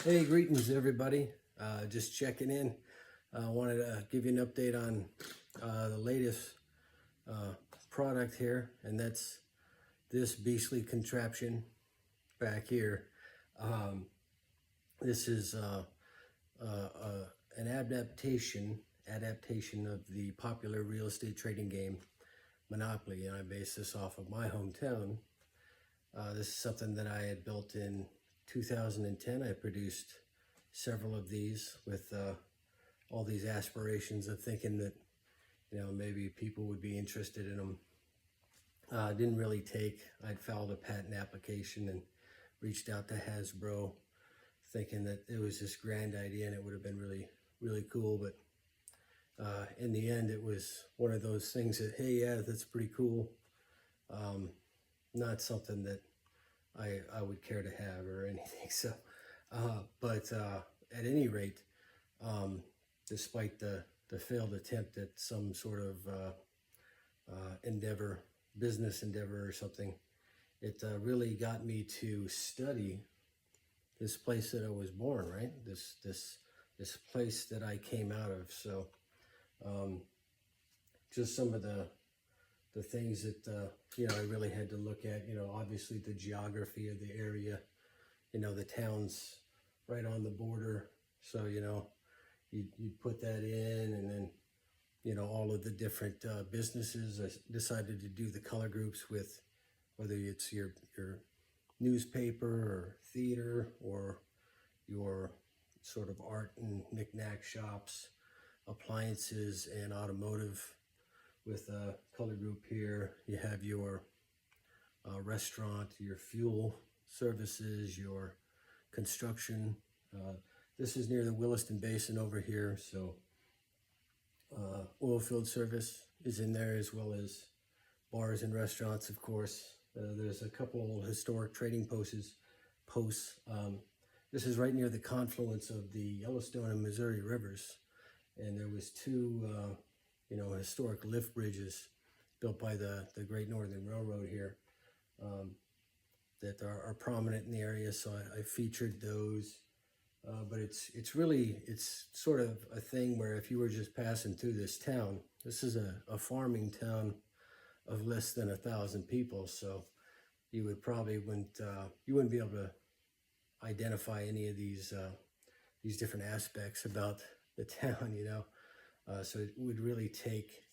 Hey, greetings everybody. Just checking in. Wanted to give you an update on the latest uh, product here, and that's this beastly contraption back here. Um, this is an adaptation of the popular real estate trading game Monopoly, and I base this off of my hometown. This is something that I had built in 2010. I produced several of these with all these aspirations of thinking that, maybe people would be interested in them. Didn't really take. I'd filed a patent application and reached out to Hasbro thinking that it was this grand idea and it would have been really, really cool. But in the end, it was one of those things that, hey, yeah, that's pretty cool. Not something that I would care to have or anything. So, but at any rate, despite the failed attempt at some sort of endeavor, business endeavor or something, it really got me to study this place that I was born, right? This place that I came out of. So, just some of the things that I really had to look at. Obviously the geography of the area. The town's right on the border, so you'd put that in, and then all of the different businesses. I decided to do the color groups with whether it's your newspaper or theater or your sort of art and knickknack shops, appliances, and automotive. With a color group here, you have your restaurant, your fuel services, your construction. This is near the Williston Basin over here, so oil field service is in there, as well as bars and restaurants, of course. There's a couple historic trading posts. This is right near the confluence of the Yellowstone and Missouri rivers, and there was two historic lift bridges built by the Great Northern Railroad here that are prominent in the area. So I featured those. But it's sort of a thing where if you were just passing through this town, this is a farming town of less than 1,000 people, so you would probably you wouldn't be able to identify any of these different aspects about the town, so it would really take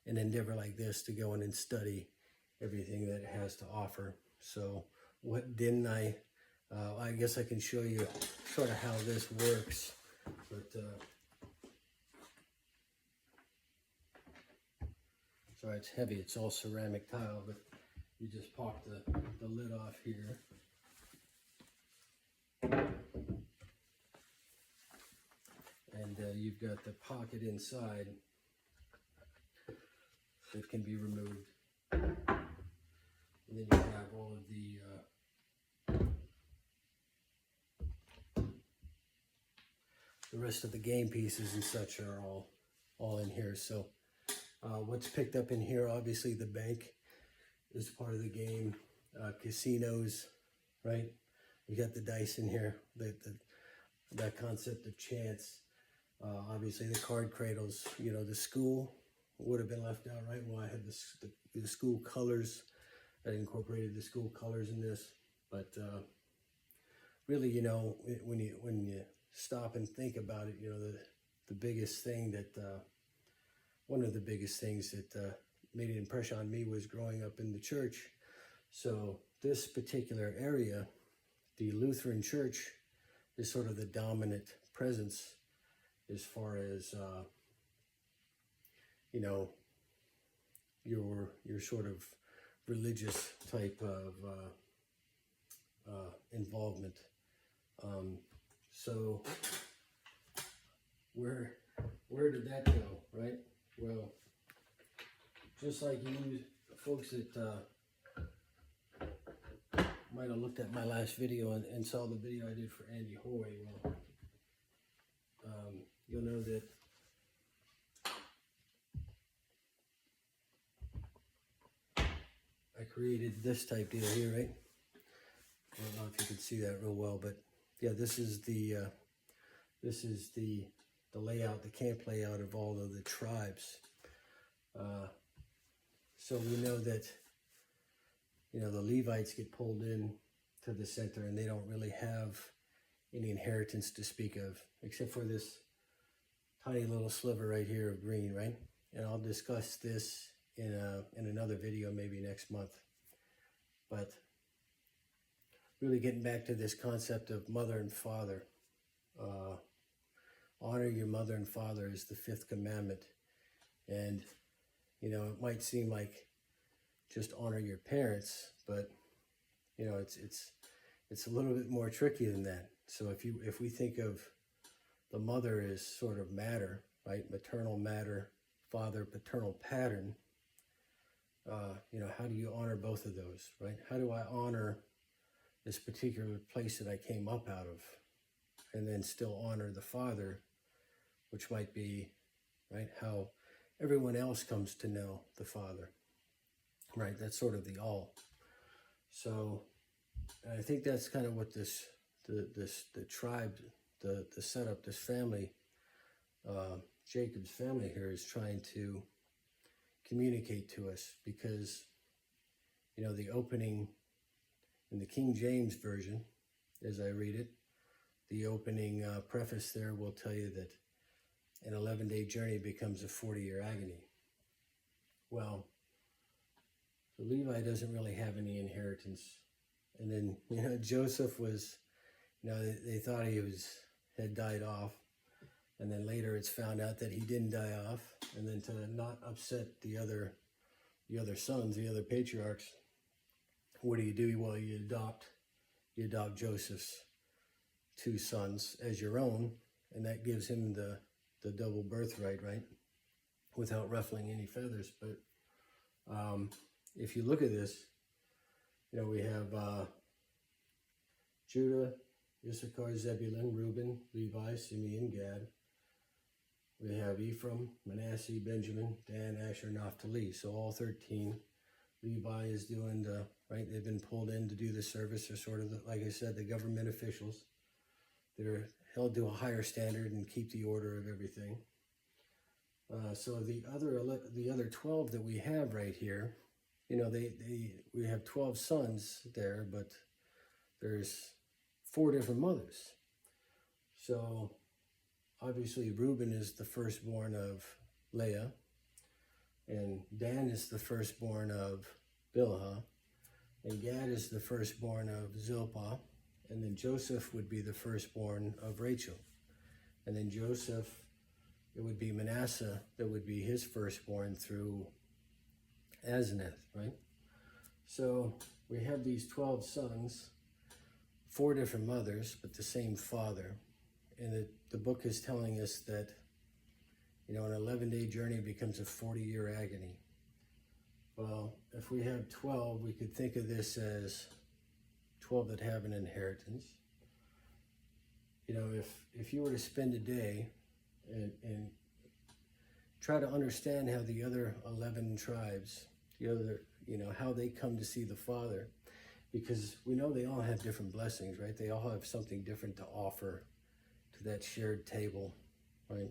an endeavor like this to go in and study everything that it has to offer. So what didn't I? I guess I can show you sort of how this works, but sorry, it's heavy. It's all ceramic tile, but you just pop the lid off here. And you've got the pocket inside that can be removed. And then you have all of the rest of the game pieces and such are all in here. So what's picked up in here, obviously the bank is part of the game. Casinos, right? You got the dice in here, that concept of chance. Obviously the card cradles, the school would have been left out, right? Well, I had the school colors. I incorporated the school colors in this, but really, when you stop and think about it, the biggest thing that one of the biggest things that made an impression on me was growing up in the church. So this particular area, the Lutheran Church, is sort of the dominant presence as far as your sort of religious type of involvement. So where did that go, right? Well, just like you folks that might have looked at my last video and saw the video I did for Andy Hoy, well, you'll know that I created this type deal here, right? I don't know if you can see that real well, but yeah, this is the layout, the camp layout of all of the tribes. So we know that, you know, the Levites get pulled in to the center, and they don't really have any inheritance to speak of, except for this tiny little sliver right here of green, right? And I'll discuss this in another video, maybe next month. But really getting back to this concept of mother and father, honor your mother and father is the 5th commandment. And, you know, it might seem like just honor your parents, but, you know, it's a little bit more tricky than that. So if we think of the mother as sort of matter, right? Maternal matter, father, paternal pattern. You know, how do you honor both of those, right? How do I honor this particular place that I came up out of, and then still honor the father, which might be, right, how everyone else comes to know the father, right? That's sort of the all. So I think that's kind of what the tribe, the setup, this family, Jacob's family here is trying to communicate to us, because, you know, the opening in the King James Version, as I read it, the opening preface there will tell you that an 11-day journey becomes a 40-year agony. Well, so Levi doesn't really have any inheritance. And then, you know, Joseph was, you know, they thought he had died off. And then later it's found out that he didn't die off. And then to not upset the other sons, the other patriarchs, what do? Well, you adopt Joseph's 2 sons as your own, and that gives him the double birthright, right? Without ruffling any feathers. But if you look at this, you know, we have Judah, Issachar, Zebulun, Reuben, Levi, Simeon, Gad. We have Ephraim, Manasseh, Benjamin, Dan, Asher, Naphtali. So all 13. Levi is doing right, they've been pulled in to do the service. They're sort of, like I said, the government officials. They're held to a higher standard and keep the order of everything. So the other 12 that we have right here, you know, we have 12 sons there, but there's 4 different mothers. So obviously Reuben is the firstborn of Leah, and Dan is the firstborn of Bilhah, and Gad is the firstborn of Zilpah, and then Joseph would be the firstborn of Rachel. And then Joseph, it would be Manasseh that would be his firstborn through Asenath, right? So we have these 12 sons, 4 different mothers, but the same father. And the book is telling us that, you know, an 11-day journey becomes a 40-year agony. Well, if we have 12, we could think of this as 12 that have an inheritance. You know, if you were to spend a day and try to understand how the other 11 tribes, how they come to see the Father, because we know they all have different blessings, right? They all have something different to offer to that shared table, right?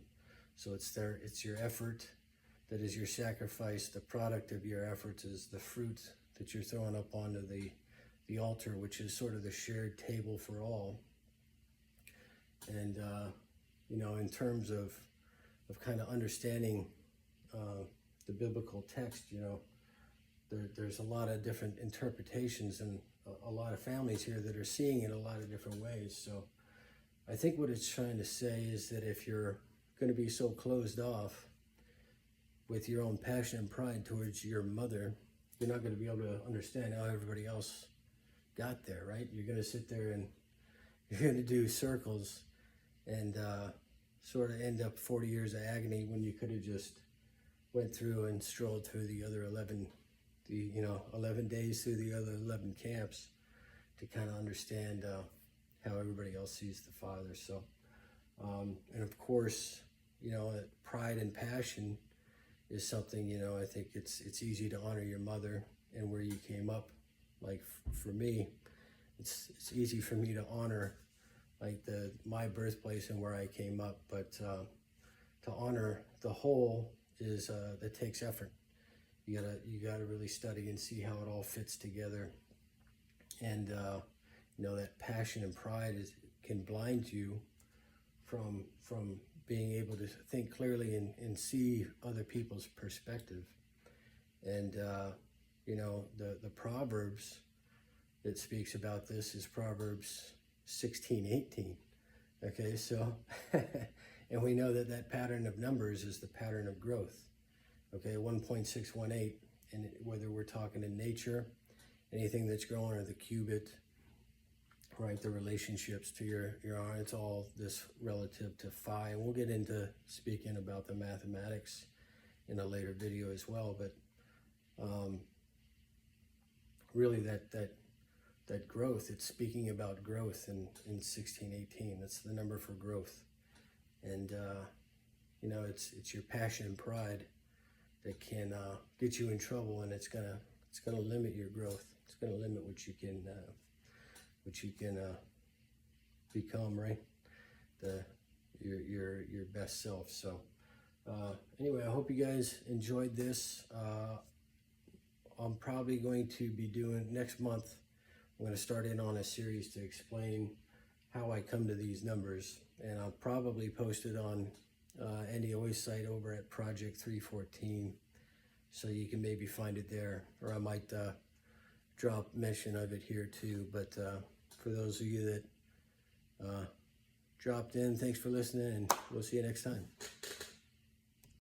So it's your effort that is your sacrifice. The product of your efforts is the fruit that you're throwing up onto the altar, which is sort of the shared table for all. And, you know, in terms of kind of understanding the biblical text, you know, there's a lot of different interpretations and a lot of families here that are seeing it a lot of different ways. So I think what it's trying to say is that if you're going to be so closed off with your own passion and pride towards your mother, you're not going to be able to understand how everybody else got there, right? You're going to sit there and you're going to do circles and sort of end up 40 years of agony when you could have just went through and strolled through the other 11 days through the other 11 camps to kind of understand how everybody else sees the Father. So, and of course, you know, pride and passion is something, you know, I think it's easy to honor your mother and where you came up. Like for me, it's easy for me to honor like my birthplace and where I came up, but to honor the whole is that takes effort. You gotta really study and see how it all fits together, and you know, that passion and pride can blind you from being able to think clearly and see other people's perspective. And you know, the Proverbs that speaks about this is Proverbs 16:18. Okay, so and we know that that pattern of numbers is the pattern of growth. Okay, 1.618, and whether we're talking in nature, anything that's growing, or the cubit, right, the relationships to your arm, it's all this relative to phi. And we'll get into speaking about the mathematics in a later video as well. But really that growth, it's speaking about growth in 1618. That's the number for growth. And you know, it's your passion and pride that can get you in trouble, and it's gonna limit your growth. It's gonna limit what you can become, right? Your best self. So anyway, I hope you guys enjoyed this. I'm probably going to be doing next month. I'm going to start in on a series to explain how I come to these numbers, and I'll probably post it on Andy Oi's site over at Project 314, so you can maybe find it there, or I might drop mention of it here too. But for those of you that dropped in, thanks for listening, and we'll see you next time.